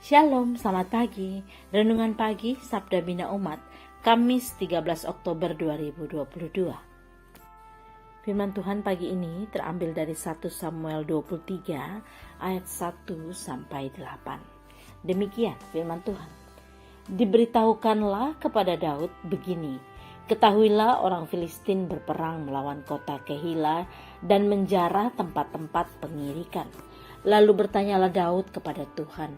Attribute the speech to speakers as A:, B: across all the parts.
A: Shalom, selamat pagi. Renungan pagi Sabda Bina Umat, Kamis 13 Oktober 2022. Firman Tuhan pagi ini terambil dari 1 Samuel 23 ayat 1 sampai 8. Demikian firman Tuhan. Diberitahukanlah kepada Daud begini, ketahuilah orang Filistin berperang melawan kota Kehila dan menjarah tempat-tempat pengirikan. Lalu bertanyalah Daud kepada Tuhan,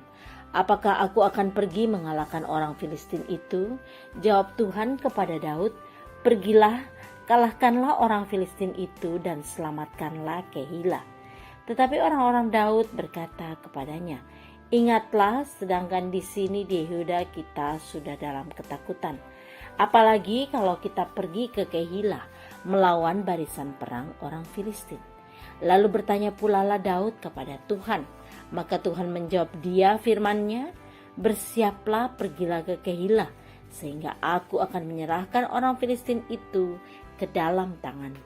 A: apakah aku akan pergi mengalahkan orang Filistin itu? Jawab Tuhan kepada Daud, pergilah, kalahkanlah orang Filistin itu dan selamatkanlah Kehila. Tetapi orang-orang Daud berkata kepadanya, ingatlah, sedangkan di sini di Yehuda kita sudah dalam ketakutan. Apalagi kalau kita pergi ke Kehila melawan barisan perang orang Filistin. Lalu bertanya pula lah Daud kepada Tuhan. Maka Tuhan menjawab dia firman-Nya, bersiaplah, pergilah ke Kehila, sehingga aku akan menyerahkan orang Filistin itu ke dalam tanganmu.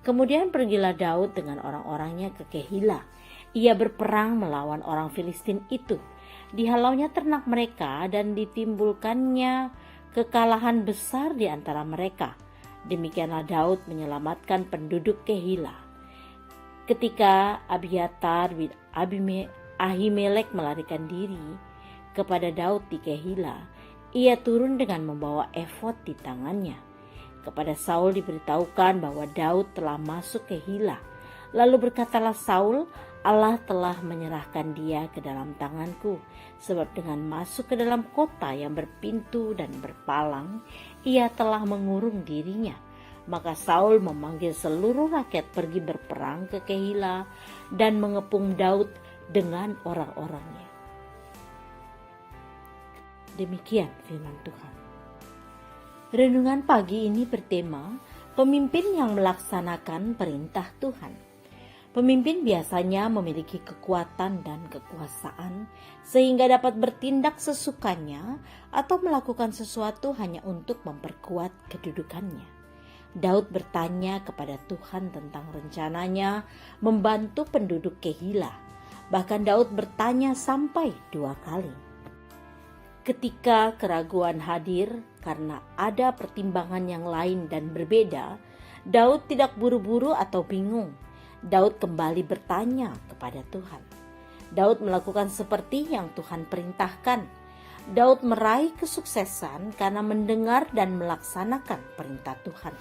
A: Kemudian pergilah Daud dengan orang-orangnya ke Kehila. Ia berperang melawan orang Filistin itu. Dihalaunya ternak mereka dan ditimbulkannya kekalahan besar di antara mereka. Demikianlah Daud menyelamatkan penduduk Kehila. Ketika Abiatar bin Ahimelek melarikan diri kepada Daud di Kehila, ia turun dengan membawa efod di tangannya. Kepada Saul diberitahukan bahwa Daud telah masuk Kehila. Lalu berkatalah Saul, Allah telah menyerahkan dia ke dalam tanganku, sebab dengan masuk ke dalam kota yang berpintu dan berpalang, ia telah mengurung dirinya. Maka Saul memanggil seluruh rakyat pergi berperang ke Kehila dan mengepung Daud dengan orang-orangnya. Demikian firman Tuhan. Renungan pagi ini bertema pemimpin yang melaksanakan perintah Tuhan. Pemimpin biasanya memiliki kekuatan dan kekuasaan sehingga dapat bertindak sesukanya atau melakukan sesuatu hanya untuk memperkuat kedudukannya. Daud bertanya kepada Tuhan tentang rencananya membantu penduduk Kehila. Bahkan Daud bertanya sampai 2 kali. Ketika keraguan hadir karena ada pertimbangan yang lain dan berbeda, Daud tidak buru-buru atau bingung. Daud kembali bertanya kepada Tuhan. Daud melakukan seperti yang Tuhan perintahkan. Daud meraih kesuksesan karena mendengar dan melaksanakan perintah Tuhan.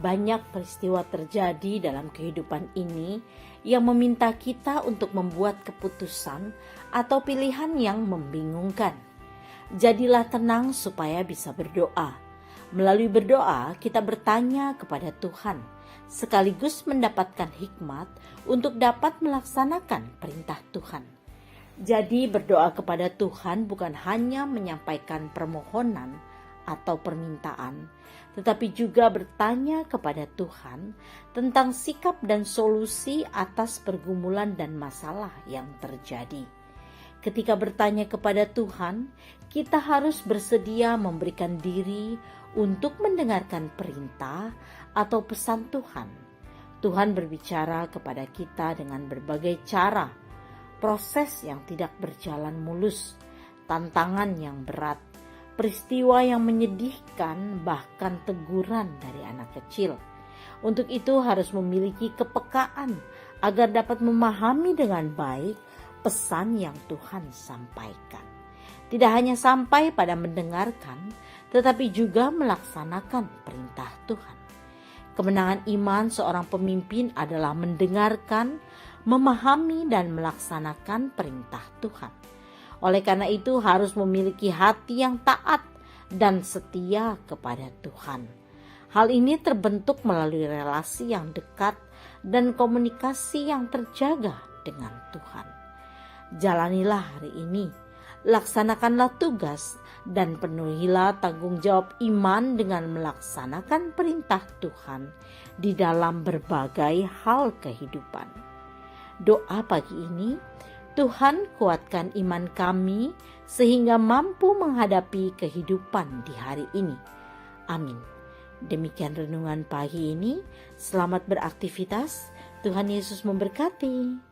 A: Banyak peristiwa terjadi dalam kehidupan ini yang meminta kita untuk membuat keputusan atau pilihan yang membingungkan. Jadilah tenang supaya bisa berdoa. Melalui berdoa, kita bertanya kepada Tuhan, sekaligus mendapatkan hikmat untuk dapat melaksanakan perintah Tuhan. Jadi berdoa kepada Tuhan bukan hanya menyampaikan permohonan atau permintaan, tetapi juga bertanya kepada Tuhan tentang sikap dan solusi atas pergumulan dan masalah yang terjadi. Ketika bertanya kepada Tuhan, kita harus bersedia memberikan diri untuk mendengarkan perintah atau pesan Tuhan. Tuhan berbicara kepada kita dengan berbagai cara, proses yang tidak berjalan mulus, tantangan yang berat, peristiwa yang menyedihkan, bahkan teguran dari anak kecil. Untuk itu harus memiliki kepekaan agar dapat memahami dengan baik pesan yang Tuhan sampaikan. Tidak hanya sampai pada mendengarkan, tetapi juga melaksanakan perintah Tuhan. Kemenangan iman seorang pemimpin adalah mendengarkan, memahami, dan melaksanakan perintah Tuhan. Oleh karena itu harus memiliki hati yang taat dan setia kepada Tuhan. Hal ini terbentuk melalui relasi yang dekat dan komunikasi yang terjaga dengan Tuhan. Jalanilah hari ini, laksanakanlah tugas dan penuhilah tanggung jawab iman dengan melaksanakan perintah Tuhan di dalam berbagai hal kehidupan. Doa pagi ini, Tuhan kuatkan iman kami sehingga mampu menghadapi kehidupan di hari ini. Amin. Demikian renungan pagi ini. Selamat beraktivitas. Tuhan Yesus memberkati.